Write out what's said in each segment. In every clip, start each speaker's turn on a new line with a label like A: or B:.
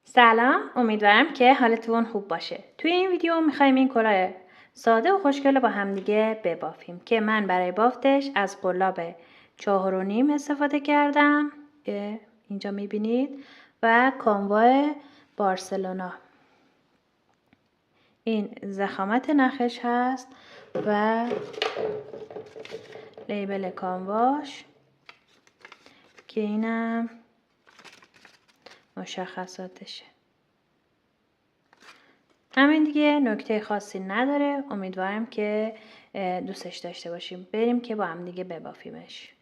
A: سلام، امیدوارم که حالتون خوب باشه. توی این ویدیو میخوایم این کلاه ساده و خوشگل رو با همدیگه ببافیم که من برای بافتش از قلاب 4.5 استفاده کردم که اینجا میبینید و کانوا بارسلونا. این ضخامت نخش هست و لیبل کانواش که اینم مشخصاتشه. همین دیگه، نکته خاصی نداره. امیدوارم که دوستش داشته باشیم. بریم که با هم دیگه ببافیمش.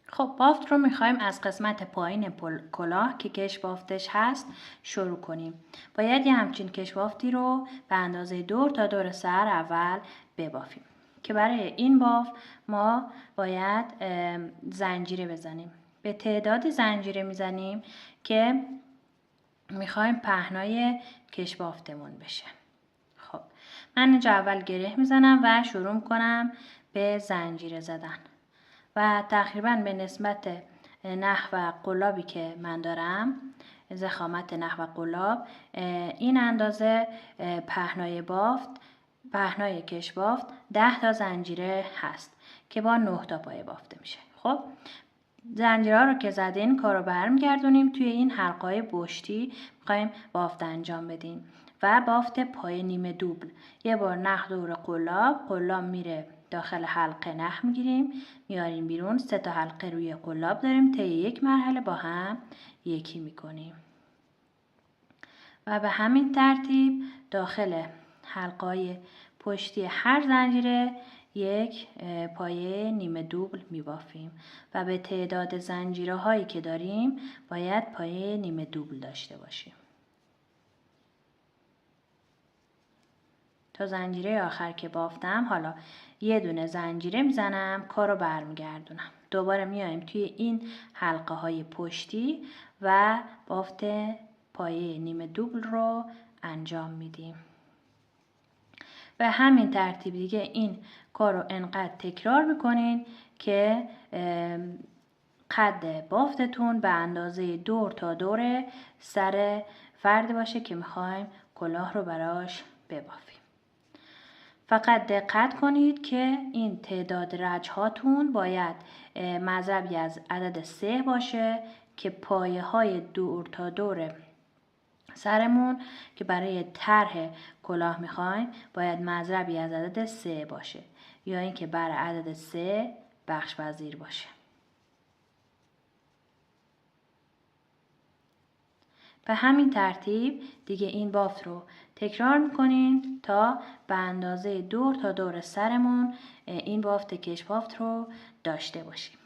A: خب بافت رو میخوایم از قسمت پایین کلاه که کش بافتش هست شروع کنیم. باید یه همچین کش بافتی رو به اندازه دور تا دور سر اول ببافیم که برای این بافت ما باید زنجیره بزنیم. به تعدادی زنجیره میزنیم که میخوایم پهنای کش بافتمون بشه. خب من اینجا اول گره میزنم و شروع میکنم به زنجیره زدن و تقریبا به نسبت نحو قلابی که من دارم، ضخامت نحو قلاب، این اندازه پهنای کش بافت 10 تا زنجیره هست که با 9 تا پایه بافته میشه. خب زنجیرها رو که زدین کارو برمیگردونیم توی این حلقه‌های بشتی می‌خوایم بافت انجام بدیم و بافت پای نیمه دوبل. یه بار نخ دور قلاب میره داخل حلقه، نخ میگیریم میاریم بیرون. 3 تا حلقه روی قلاب داریم، طی یک مرحله با هم یکی میکنیم و به همین ترتیب داخل حلقه‌های پشتی هر زنجیره یک پایه نیمه دوبل میبافیم و به تعداد زنجیره هایی که داریم باید پایه نیمه دوبل داشته باشیم. تا زنجیره آخر که بافتم، حالا یه دونه زنجیره میزنم، کارو برمیگردونم. دوباره میایم توی این حلقه های پشتی و بافت پایه نیمه دوبل رو انجام میدیم. و همین ترتیب دیگه این کار رو انقدر تکرار میکنین که قد بافتتون به اندازه دور تا دور سر فرد باشه که میخوایم کلاه رو براش ببافیم. فقط دقت کنید که این تعداد رج هاتون باید مضربی از عدد 3 باشه که پایه های دور تا دور سرمون که برای طرح کلاه میخوایم باید مضربی از عدد 3 باشه یا اینکه بر عدد 3 بخش پذیر باشه. به همین ترتیب دیگه این بافت رو تکرار میکنین تا به اندازه دور تا دور سرمون این بافت کش بافت رو داشته باشیم.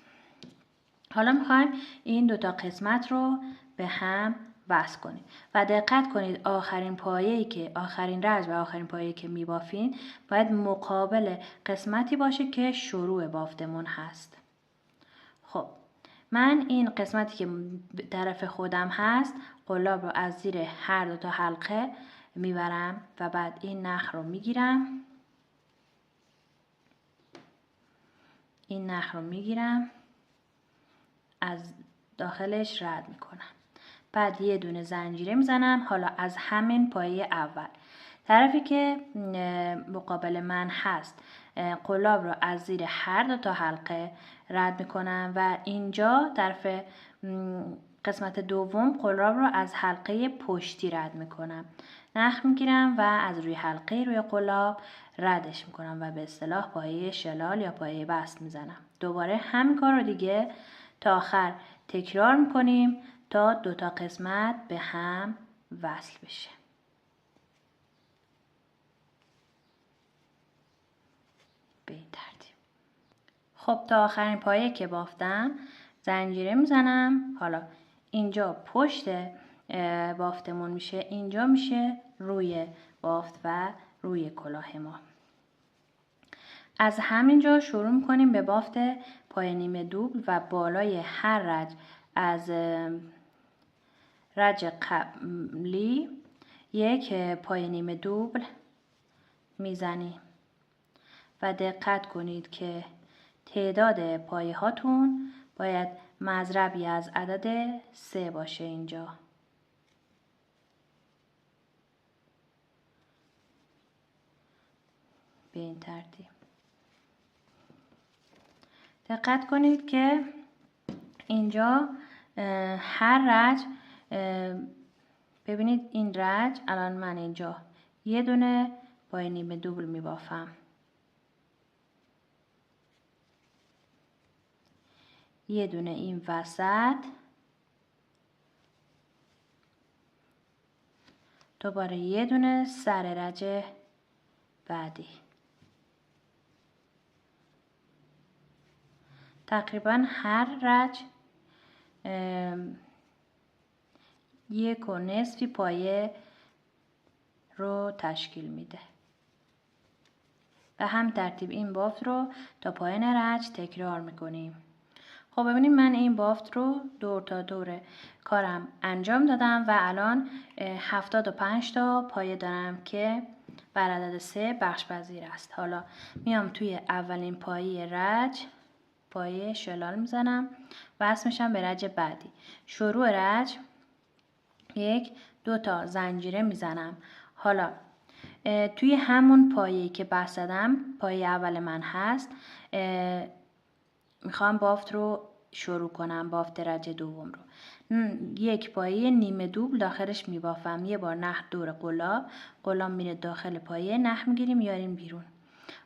A: حالا میخوایم این دوتا قسمت رو به هم وصل کنید و دقت کنید آخرین رج و آخرین پایه‌ای که میبافین باید مقابل قسمتی باشه که شروع بافتمون هست. خب من این قسمتی که طرف خودم هست قلاب رو از زیر هر دو تا حلقه میبرم و بعد این نخ رو میگیرم از داخلش رد میکنم. بعد یه دونه زنجیره میزنم. حالا از همین پایه اول طرفی که مقابل من هست قلاب رو از زیر هر دو تا حلقه رد میکنم و اینجا طرف قسمت دوم قلاب رو از حلقه پشتی رد میکنم. نخ میگیرم و از روی حلقه روی قلاب ردش میکنم و به اصطلاح پایه شلال یا پایه بست میزنم. دوباره همین کار رو دیگه تا آخر تکرار میکنیم تا دو تا قسمت به هم وصل بشه. به این ترتیب. خب تا آخرین پایه که بافتم زنجیره میزنم. حالا اینجا پشت بافتمون میشه، اینجا میشه روی بافت و روی کلاه ما. از همینجا شروع میکنیم به بافت پای نیمه دوبل و بالای هر رج از رج قبلی یک پای نیمه دوبل میزنیم و دقت کنید که تعداد پایه هاتون باید مضربی از عدد 3 باشه اینجا. به این ترتیب. دقت کنید که اینجا هر رج، ببینید این رج الان من اینجا یه دونه پای نیمه دوبل میبافم، یه دونه این وسط، دوباره یه دونه سر رج بعدی. تقریبا هر رج 1.5 پایه رو تشکیل میده. به هم ترتیب این بافت رو تا پایان رج تکرار میکنیم. خب ببینید من این بافت رو دور تا دور کارم انجام دادم و الان 75 تا پایه دارم که بر عدد 3 بخش پذیر است. حالا میام توی اولین پایه رج پایه شلال میزنم، وصل میشم به رج بعدی. شروع رج 1 2 تا زنجیره میزنم. حالا توی همون پایه‌ای که بستم، پایه اول من هست، میخوام بافت رو شروع کنم، بافت رج دوم رو. یک پایه نیمه دوبل داخلش میبافم، یه بار نخ دور قلاب میره داخل پایه، نخ میگیریم میاریم بیرون.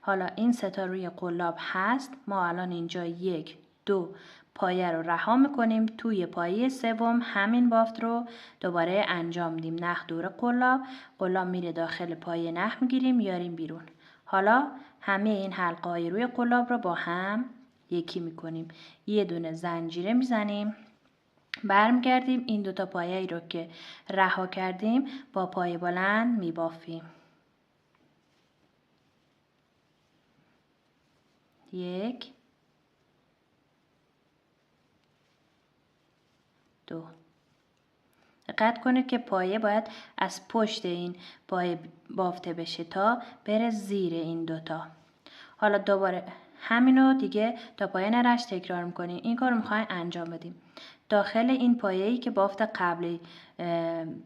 A: حالا این ستا روی قلاب هست، ما الان اینجا 1 2 پایه رو رها میکنیم، توی پایه سوم همین بافت رو دوباره انجام میدیم. نخ دور قلاب میره داخل پایه، نخ میگیریم میاریم بیرون. حالا همه این حلقه های روی قلاب رو با هم یکی میکنیم، یه دونه زنجیره میزنیم، برمیگردیم این دوتا پایه ای رو که رها کردیم با پایه بلند میبافیم. 1 2. دقت کنید که پایه باید از پشت این پایه بافته بشه تا بره زیر این دوتا. حالا دوباره همینو دیگه تا پایان رج تکرار میکنیم. این کار رو میخوایم انجام بدیم. داخل این پایه‌ای که بافت قبلی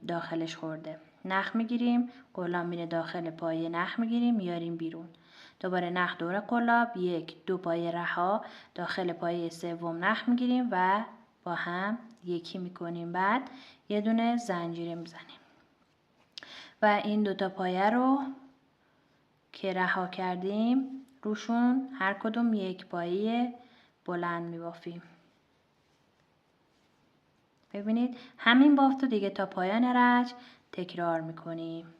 A: داخلش خورده، نخ میگیریم، قلاب میره داخل پایه، نخ میگیریم میاریم بیرون. دوباره نخ دور قلاب، 1 2 پایه رها، داخل پایه سوم نخ میگیریم و با هم یکی میکنیم. بعد یه دونه زنجیره میزنیم و این دوتا پایه رو که رها کردیم روشون هر کدوم یک پایه بلند میبافیم. ببینید همین بافت رو دیگه تا پایان رج تکرار میکنیم.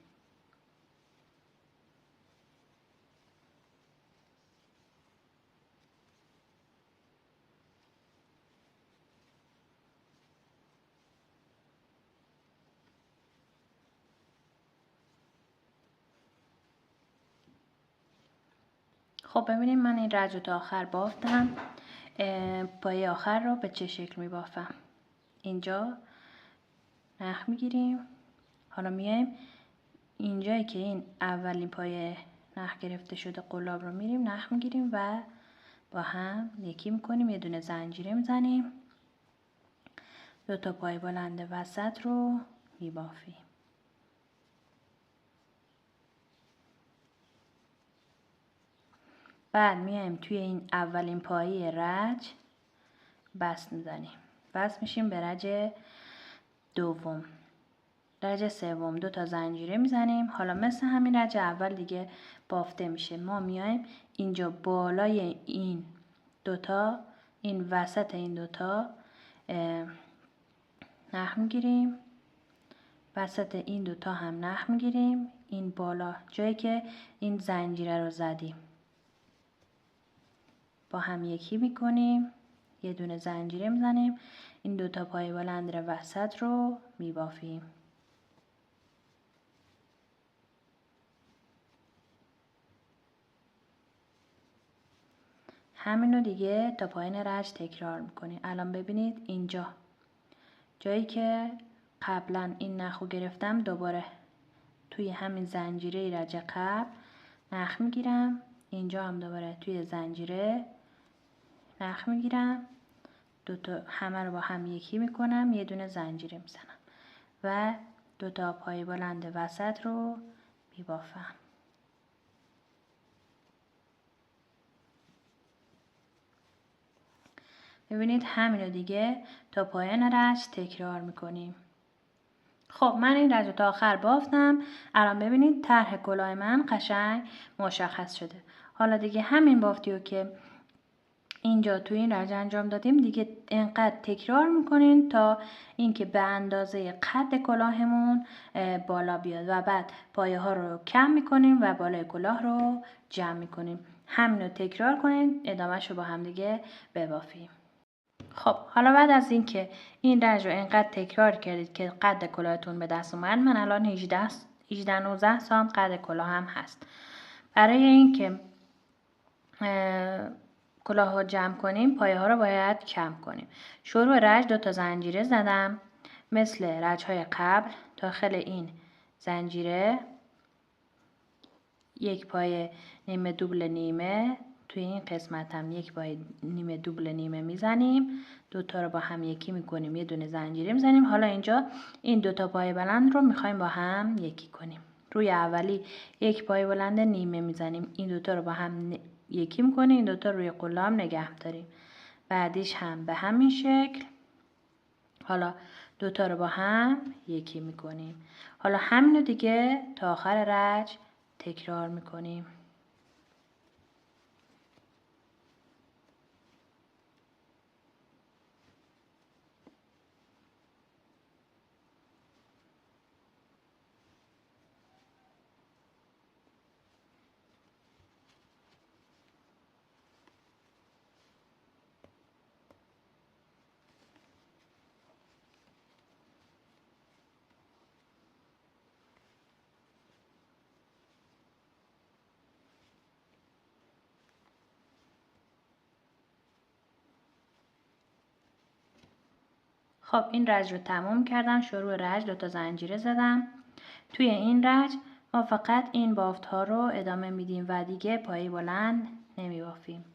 A: خب ببینید من این رج رو تا آخر بافتم. پایه آخر رو به چه شکل می بافم؟ اینجا نخ میگیریم. حالا میایم اینجایی که این اولین پایه نخ گرفته شده قلاب رو میریم نخ میگیریم و با هم یکی میکنیم، یه دونه زنجیره میزنیم، دو تا پایه بلند وسط رو میبافیم. بعد میایم توی این اولین پایه رج بست میزنیم، بست میشیم به رج دوم. رج سوم 2 تا زنجیره میزنیم. حالا مثل همین رج اول دیگه بافته میشه. ما میایم اینجا بالای این دوتا، این وسط این دوتا نخ میگیریم، وسط این دوتا هم نخ میگیریم، این بالا جایی که این زنجیره رو زدیم با هم یکی میکنیم، یه دونه زنجیره میزنیم، این دوتا پایه بلند وسط رو میبافیم. همینو دیگه تا پایین رج تکرار میکنیم. الان ببینید اینجا جایی که قبلا این نخو گرفتم دوباره توی همین زنجیره رج قبل نخ میگیرم، اینجا هم دوباره توی زنجیره نخ میگیرم، دوتا همه رو با هم یکی میکنم، یه دونه زنجیره میزنم و دوتا پایه بلند وسط رو میبافم. ببینید همینو دیگه تا پایان رج تکرار میکنیم. خب من این رج رو تا آخر بافتم. الان ببینید طرح کلاه من قشنگ مشخص شده. حالا دیگه همین بافتی رو که اینجا تو این رج انجام دادیم دیگه انقدر تکرار میکنین تا اینکه به اندازه قد کلاهمون بالا بیاد و بعد پایه ها رو کم میکنیم و بالای کلاه رو جمع میکنیم. همین رو تکرار کنین، ادامهش رو با هم دیگه ببافیم. خب حالا بعد از اینکه این رنج رو انقدر تکرار کردید که قد کلاهتون به دست اومد، من الان 18-19 سانت قد کلاه هم هست. برای اینکه کلاه ها جمع کنیم پایه ها رو باید کم کنیم. شروع رج 2 تا زنجیره زدم مثل رج های قبل. داخل این زنجیره یک پایه نیمه دوبل نیمه، توی این قسمت هم یک پایه نیمه دوبل نیمه میزنیم. 2 تا رو با هم یکی میکنیم، یه دونه زنجیره میزنیم. حالا اینجا این 2 تا پایه بلند رو میخوایم با هم یکی کنیم. روی اولی یک پایه بلند نیمه میزنیم، این 2 تا رو با هم یکی میکنیم، این 2 تا روی قلام نگه داریم. بعدیش هم به همین شکل. حالا 2 تا رو با هم یکی میکنیم. حالا همینو دیگه تا آخر رج تکرار میکنیم. خب این رج رو تمام کردم. شروع رج 2 تا زنجیره زدم. توی این رج ما فقط این بافت ها رو ادامه میدیم و دیگه پایه بلند نمی بافیم.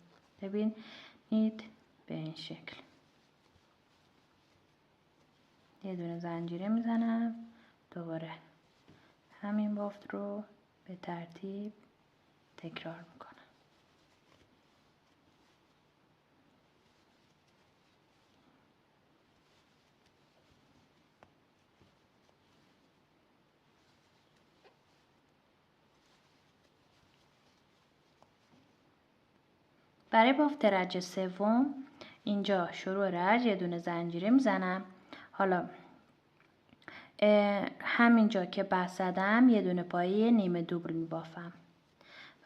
A: ببینید به این شکل. یه دونه زنجیره میزنم، دوباره همین بافت رو به ترتیب تکرار میکنم. برای بافت رج سوم اینجا شروع رج یه دونه زنجیره میزنم. حالا همینجا که بست زدم یه دونه پایه نیمه دوبل میبافم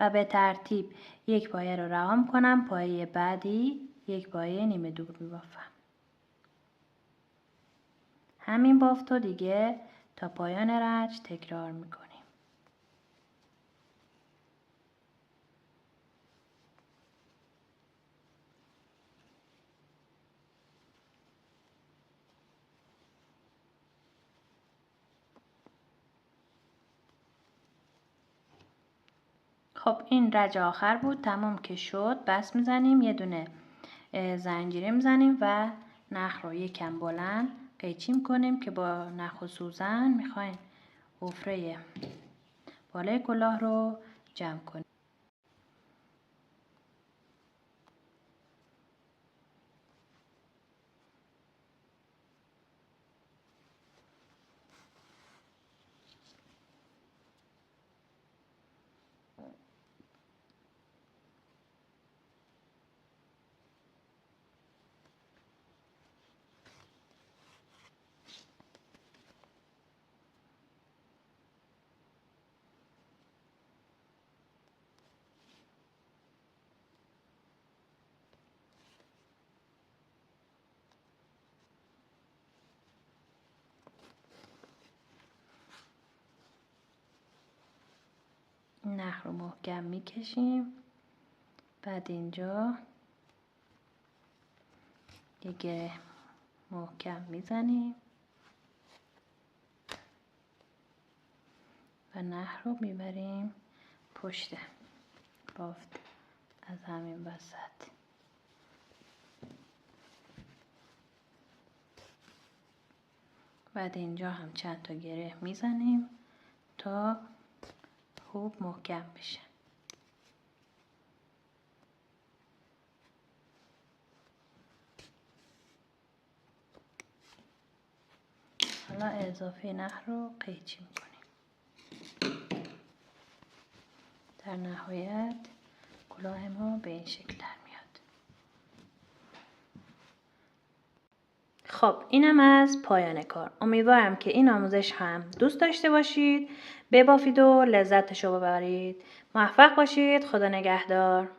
A: و به ترتیب یک پایه رو رها میکنم، پایه بعدی یک پایه نیمه دوبل میبافم. همین بافت رو دیگه تا پایان رج تکرار میکنیم. خب این رج آخر بود، تمام که شد بس میزنیم، یه دونه زنجیره میزنیم و نخ رو یکم بلند قیچی میکنیم که با نخ و سوزن میخوایم حفره بالای کلاه رو جمع کنیم. نخ رو محکم میکشیم. بعد اینجا یه گره محکم میزنیم و نخ رو میبریم پشت بافت از همین وسط. بعد اینجا هم چند تا گره میزنیم تا خوب محکم بشه. حالا اضافه نخ رو قیچی میکنیم. در نهایت کلاه ما به این شکل در میاد. خب اینم از پایان کار. امیدوارم که این آموزش هم دوست داشته باشید، ببافید و لذتشو ببرید. موفق باشید. خدا نگهدار.